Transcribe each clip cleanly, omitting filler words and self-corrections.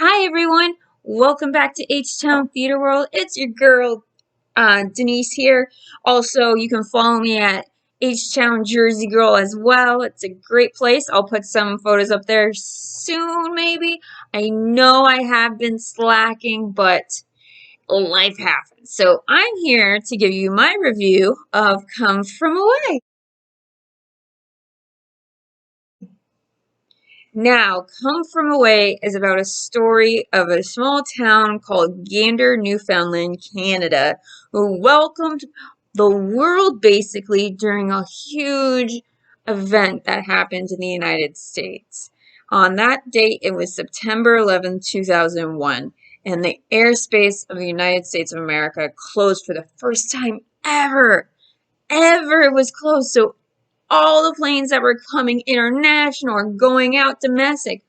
Hi everyone, welcome back to H-Town Theater World. It's your girl Denise here. Also, you can follow me at H-Town Jersey Girl as well. It's a great place. I'll put some photos up there soon, maybe. I know I have been slacking, but life happens. So I'm here to give you my review of Come From Away. Now, Come From Away is about a story of a small town called Gander, Newfoundland, Canada, who welcomed the world basically during a huge event that happened in the United States. On that date, it was September 11th, 2001, and the airspace of the United States of America closed for the first time ever. Ever it was closed. So all the planes that were coming international or going out domestic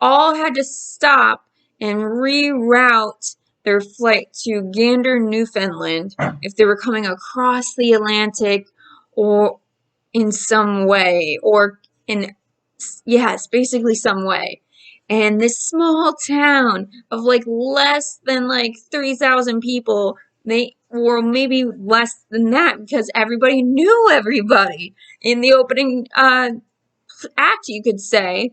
all had to stop and reroute their flight to Gander, Newfoundland if they were coming across the Atlantic or in some way or in yes, basically some way. And this small town of less than 3,000 people, they or maybe less than that because everybody knew everybody. In the opening act, you could say,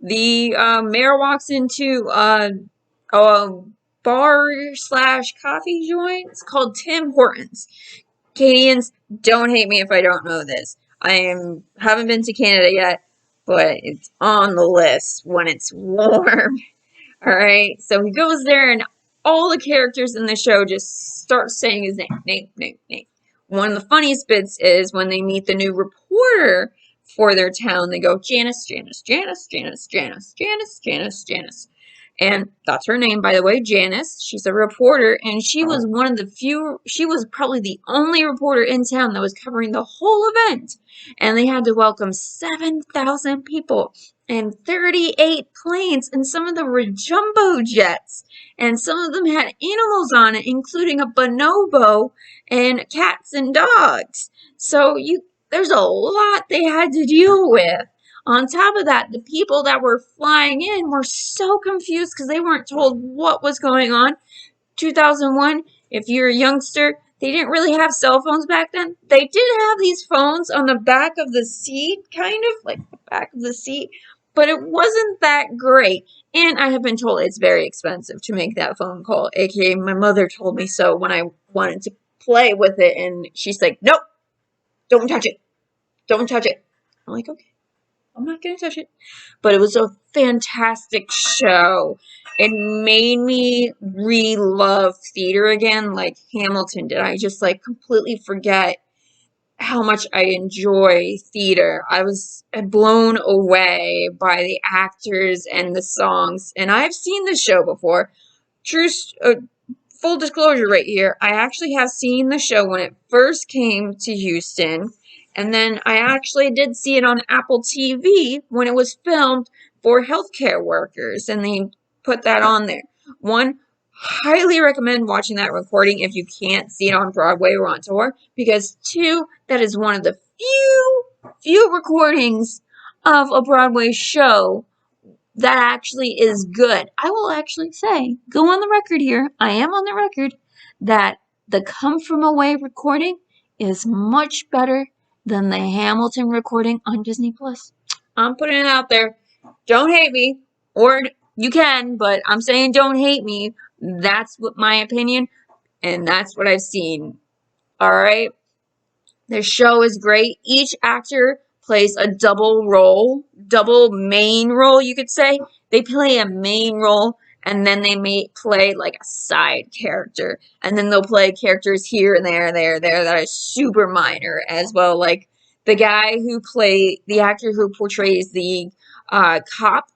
the mayor walks into a bar slash coffee joint. It's called Tim Hortons. Canadians, don't hate me if I don't know this. Haven't been to Canada yet, but it's on the list when it's warm. All right, so he goes there, and all the characters in the show just start saying his name. One of the funniest bits is when they meet the new reporter for their town. They go, Janice, Janice, Janice, Janice, Janice, Janice, Janice, Janice. And that's her name, by the way, Janice. She's a reporter, and she was one of the few, she was probably the only reporter in town that was covering the whole event. And they had to welcome 7,000 people and 38 planes, and some of them were jumbo jets, and some of them had animals on it, including a bonobo and cats and dogs. So there's a lot they had to deal with. On top of that, the people that were flying in were so confused because they weren't told what was going on. 2001, if you're a youngster, they didn't really have cell phones back then. They did have these phones on the back of the seat, kind of like the back of the seat, but it wasn't that great. And I have been told it's very expensive to make that phone call, aka my mother told me so when I wanted to play with it, and she's like, nope, don't touch it. Don't touch it. I'm like, okay. I'm not gonna touch it. But it was a fantastic show. It made me re-love theater again like Hamilton did. I just completely forget how much I enjoy theater. I was blown away by the actors and the songs. And I've seen the show before. Full disclosure right here, I actually have seen the show when it first came to Houston. And then I actually did see it on Apple TV when it was filmed for healthcare workers, and they put that on there. One, highly recommend watching that recording if you can't see it on Broadway or on tour, because two, that is one of the few recordings of a Broadway show that actually is good. I will actually say, go on the record here, I am on the record, that the Come From Away recording is much better than the Hamilton recording on Disney Plus. I'm putting it out there. Don't hate me, or you can, but I'm saying don't hate me. That's what my opinion, and that's what I've seen. All right. The show is great. Each actor plays a double main role, you could say. They play a main role, and then they may play like a side character, and then they'll play characters here and there, that are super minor as well. Like the actor who portrays the cop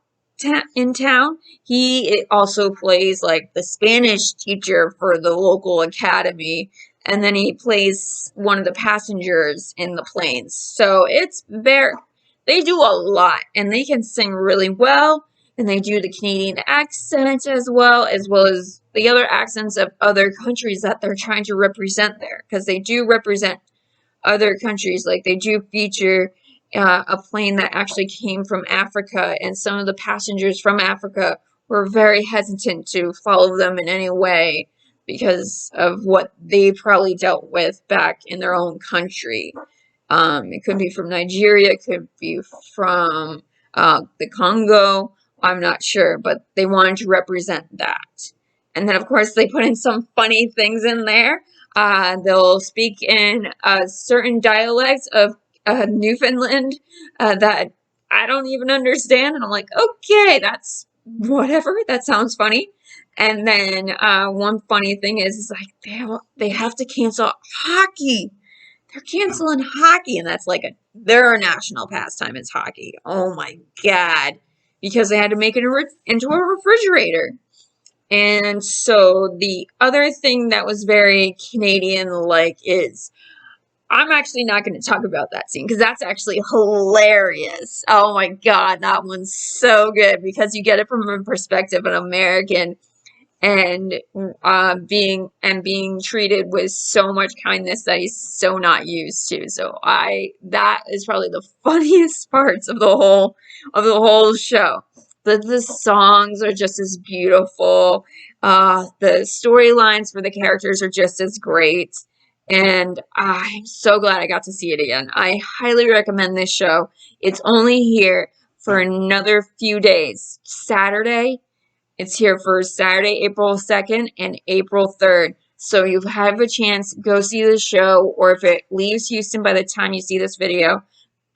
in town, he also plays like the Spanish teacher for the local academy, and then he plays one of the passengers in the planes. So they do a lot, and they can sing really well, and they do the Canadian accent as well as the other accents of other countries that they're trying to represent there, because they do represent other countries. Like they do feature a plane that actually came from Africa, and some of the passengers from Africa were very hesitant to follow them in any way because of what they probably dealt with back in their own country. It could be from Nigeria, it could be from the Congo. I'm not sure, but they wanted to represent that. And then, of course, they put in some funny things in there. They'll speak in certain dialects of Newfoundland that I don't even understand. And I'm like, okay, that's whatever. That sounds funny. And then one funny thing is like they have to cancel hockey. They're canceling hockey, and that's like their national pastime is hockey. Oh my God. Because they had to make it into a refrigerator. And so the other thing that was very Canadian-like is I'm actually not going to talk about that scene because that's actually hilarious. Oh my God, that one's so good because you get it from a perspective of an American and being treated with so much kindness that he's so not used to. So that is probably the funniest parts of the whole show. The songs are just as beautiful. The storylines for the characters are just as great. And I'm so glad I got to see it again. I highly recommend this show. It's only here for another few days. It's here for Saturday, April 2nd and April 3rd. So you have a chance, go see the show, or if it leaves Houston by the time you see this video,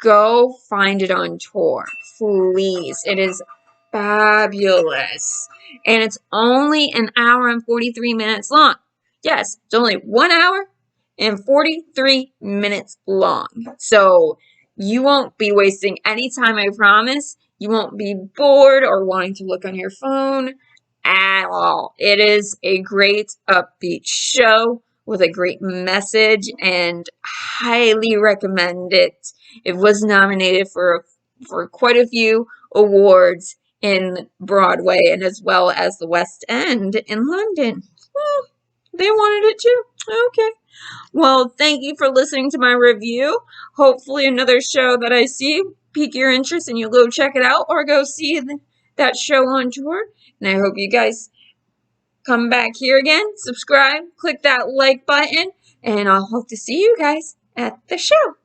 go find it on tour. Please. It is fabulous. And it's only an hour and 43 minutes long. Yes, it's only 1 hour and 43 minutes long. So you won't be wasting any time, I promise. You won't be bored or wanting to look on your phone at all. It is a great upbeat show with a great message and highly recommend it. It was nominated for quite a few awards in Broadway and as well as the West End in London. Well, they wanted it too. Okay. Well, thank you for listening to my review. Hopefully another show that I see pique your interest and you'll go check it out or go see that show on tour. And I hope you guys come back here again, subscribe, click that like button, and I'll hope to see you guys at the show.